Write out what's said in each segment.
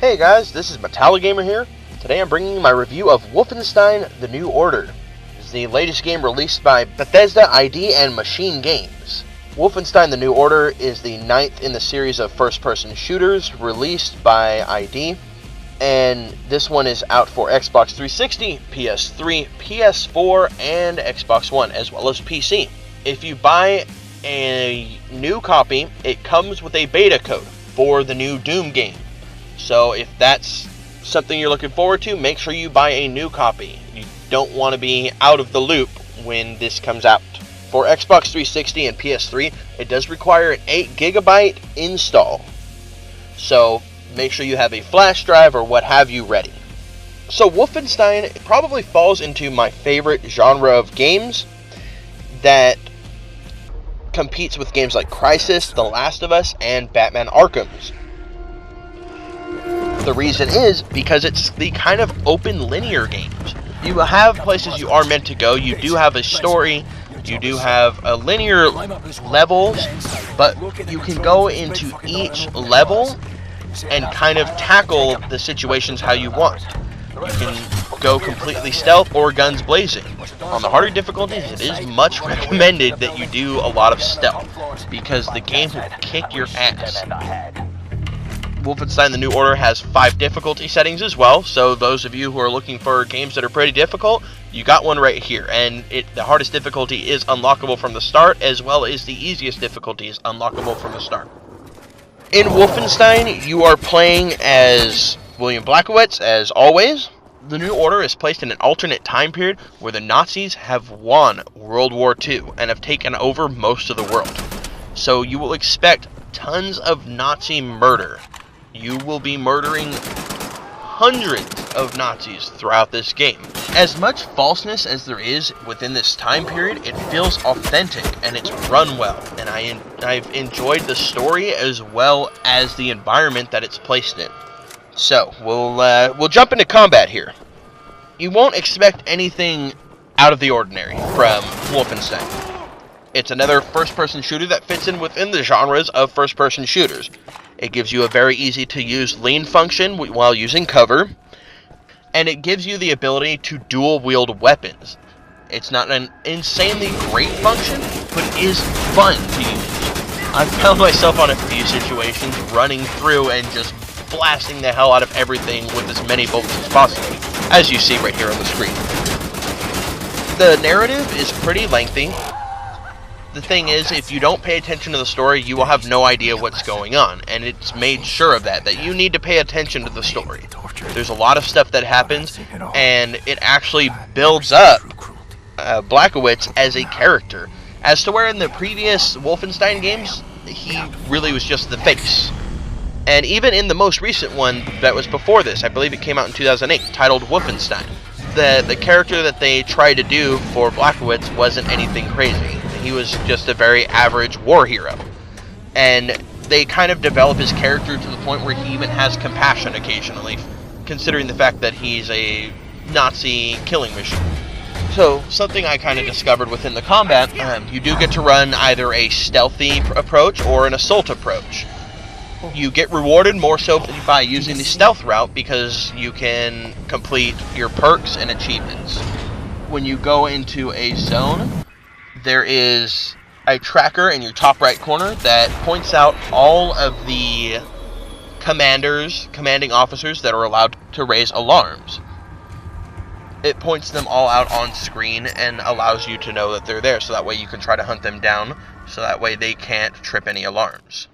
Hey guys, this is Metallagamer here. Today I'm bringing you my review of Wolfenstein: The New Order. This is the latest game released by Bethesda, ID, and Machine Games. Wolfenstein: The New Order is the 9th in the series of first-person shooters released by ID, and this one is out for Xbox 360, PS3, PS4, and Xbox One, as well as PC. If you buy a new copy, it comes with a beta code for the new Doom game. So if that's something you're looking forward to, make sure you buy a new copy. You don't want to be out of the loop when this comes out. For Xbox 360 and PS3, it does require an 8GB install. So make sure you have a flash drive or what have you ready. So Wolfenstein probably falls into my favorite genre of games that competes with games like Crysis, The Last of Us, and Batman Arkham's. The reason is because it's the kind of open linear games. You have places you are meant to go, you do have a story, you do have a linear levels, but you can go into each level and kind of tackle the situations how you want. You can go completely stealth or guns blazing. On the harder difficulties, it is much recommended that you do a lot of stealth, because the game will kick your ass. Wolfenstein: The New Order has 5 difficulty settings as well, so those of you who are looking for games that are pretty difficult, you got one right here. And the hardest difficulty is unlockable from the start, as well as the easiest difficulty is unlockable from the start. In Wolfenstein, you are playing as William Blazkowicz, as always. The New Order is placed in an alternate time period where the Nazis have won World War II and have taken over most of the world. So you will expect tons of Nazi murder. You will be murdering hundreds of Nazis throughout this game. As much falseness as there is within this time period, it feels authentic and it's run well. And I've enjoyed the story as well as the environment that it's placed in. So we'll jump into combat here. You won't expect anything out of the ordinary from Wolfenstein. It's another first-person shooter that fits in within the genres of first-person shooters. It gives you a very easy-to-use lean function while using cover, and it gives you the ability to dual-wield weapons. It's not an insanely great function, but it is fun to use. I've found myself on a few situations running through and just blasting the hell out of everything with as many bullets as possible, as you see right here on the screen. The narrative is pretty lengthy. The thing is, if you don't pay attention to the story, you will have no idea what's going on, and it's made sure of that you need to pay attention to the story. There's a lot of stuff that happens, and it actually builds up Blazkowicz as a character, as to where in the previous Wolfenstein games, he really was just the face. And even in the most recent one that was before this, I believe it came out in 2008, titled Wolfenstein, the character that they tried to do for Blazkowicz wasn't anything crazy. He was just a very average war hero. And they kind of develop his character to the point where he even has compassion occasionally, considering the fact that he's a Nazi killing machine. So, something I kind of discovered within the combat, you do get to run either a stealthy approach or an assault approach. You get rewarded more so by using the stealth route because you can complete your perks and achievements. When you go into a zone, there is a tracker in your top right corner that points out all of the commanding officers that are allowed to raise alarms. It points them all out on screen and allows you to know that they're there, so that way you can try to hunt them down, so that way they can't trip any alarms.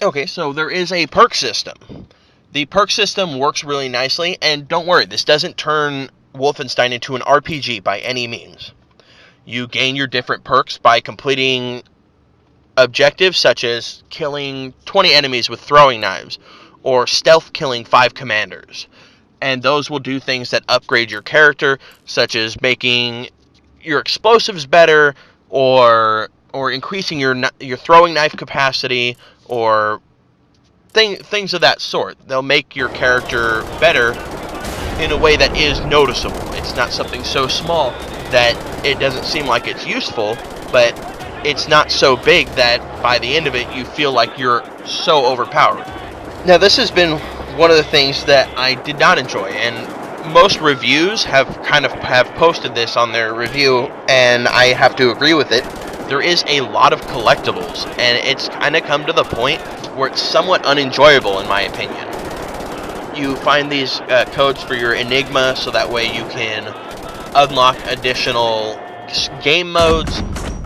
Okay, so there is a perk system. The perk system works really nicely, and don't worry, this doesn't turn Wolfenstein into an RPG by any means. You gain your different perks by completing objectives such as killing 20 enemies with throwing knives, or stealth killing 5 commanders. And those will do things that upgrade your character, such as making your explosives better, or increasing your throwing knife capacity, or things of that sort. They'll make your character better in a way that is noticeable. It's not something so small that it doesn't seem like it's useful, but it's not so big that by the end of it you feel like you're so overpowered. Now this has been one of the things that I did not enjoy, and most reviews have posted this on their review, and I have to agree with it. There is a lot of collectibles, and it's kind of come to the point where it's somewhat unenjoyable, in my opinion. You find these codes for your Enigma, so that way you can unlock additional game modes,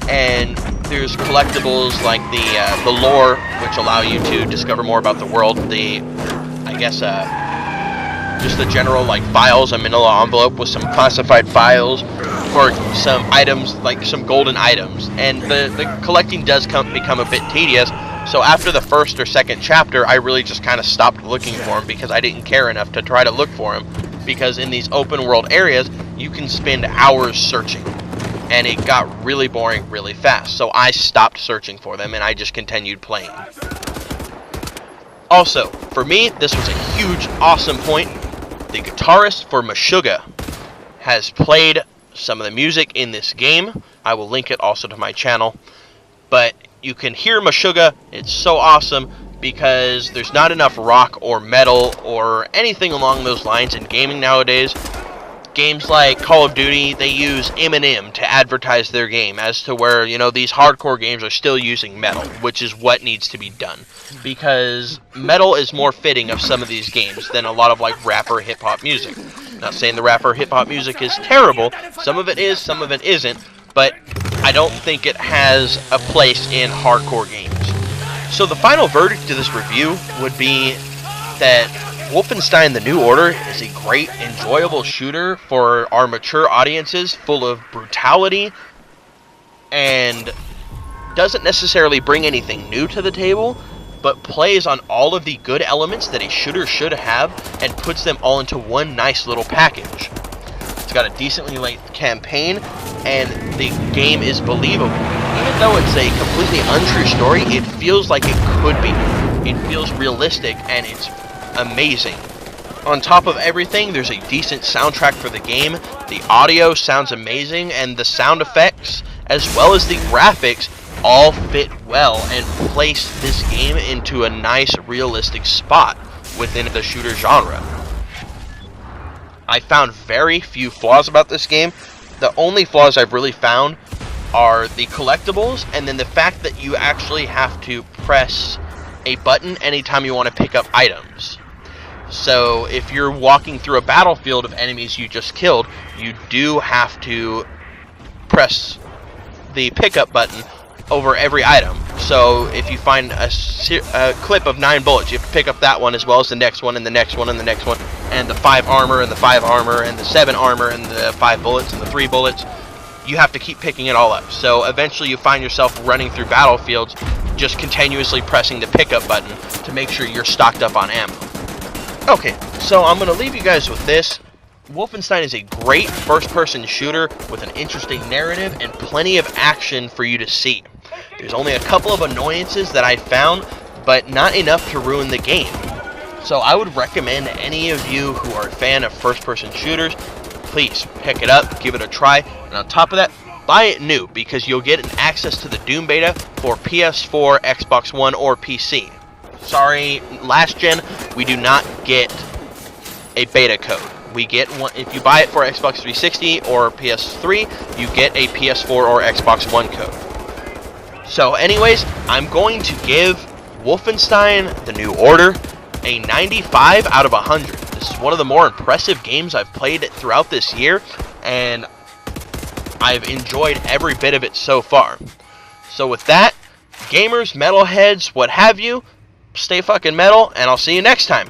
and there's collectibles like the lore, which allow you to discover more about the world. Just the general like files, a manila envelope with some classified files for some items, like some golden items. And the collecting does become a bit tedious. So after the first or second chapter, I really just kind of stopped looking for them because I didn't care enough to try to look for them. Because in these open world areas, you can spend hours searching. And it got really boring really fast. So I stopped searching for them and I just continued playing. Also, for me, this was a huge, awesome point. The guitarist for Meshuggah has played some of the music in this game. I will link it also to my channel. But you can hear Meshuggah. It's so awesome because there's not enough rock or metal or anything along those lines in gaming nowadays. Games like Call of Duty, they use Eminem to advertise their game, as to where, you know, these hardcore games are still using metal, which is what needs to be done. Because metal is more fitting of some of these games than a lot of, like, rap or hip-hop music. Not saying the rap or hip-hop music is terrible. Some of it is, some of it isn't. But I don't think it has a place in hardcore games. So the final verdict to this review would be that Wolfenstein: The New Order is a great, enjoyable shooter for our mature audiences, full of brutality, and doesn't necessarily bring anything new to the table, but plays on all of the good elements that a shooter should have, and puts them all into one nice little package. It's got a decently length campaign, and the game is believable. Even though it's a completely untrue story, it feels like it could be. It feels realistic, and it's amazing. On top of everything, there's a decent soundtrack for the game. The audio sounds amazing, and the sound effects, as well as the graphics, all fit well and place this game into a nice, realistic spot within the shooter genre. I found very few flaws about this game. The only flaws I've really found are the collectibles, and then the fact that you actually have to press a button anytime you want to pick up items. So if you're walking through a battlefield of enemies you just killed, you do have to press the pickup button over every item. So if you find a clip of 9 bullets, you have to pick up that one as well as the next one and the next one and the next one, and the 5 armor and the 5 armor and the 7 armor and the 5 bullets and the 3 bullets. You have to keep picking it all up. So eventually you find yourself running through battlefields just continuously pressing the pickup button to make sure you're stocked up on ammo. Okay, so I'm going to leave you guys with this. Wolfenstein is a great first-person shooter with an interesting narrative and plenty of action for you to see. There's only a couple of annoyances that I found, but not enough to ruin the game. So I would recommend any of you who are a fan of first-person shooters, please pick it up, give it a try, and on top of that, buy it new, because you'll get an access to the Doom beta for PS4, Xbox One, or PC. Sorry, last gen, we do not get a beta code. We get one if you buy it for Xbox 360 or PS3, you get a PS4 or Xbox One code. So anyways, I'm going to give Wolfenstein: The New Order a 95 out of 100. This is one of the more impressive games I've played throughout this year, and I've enjoyed every bit of it so far. So with that, gamers, metalheads, what have you, stay fucking metal, and I'll see you next time.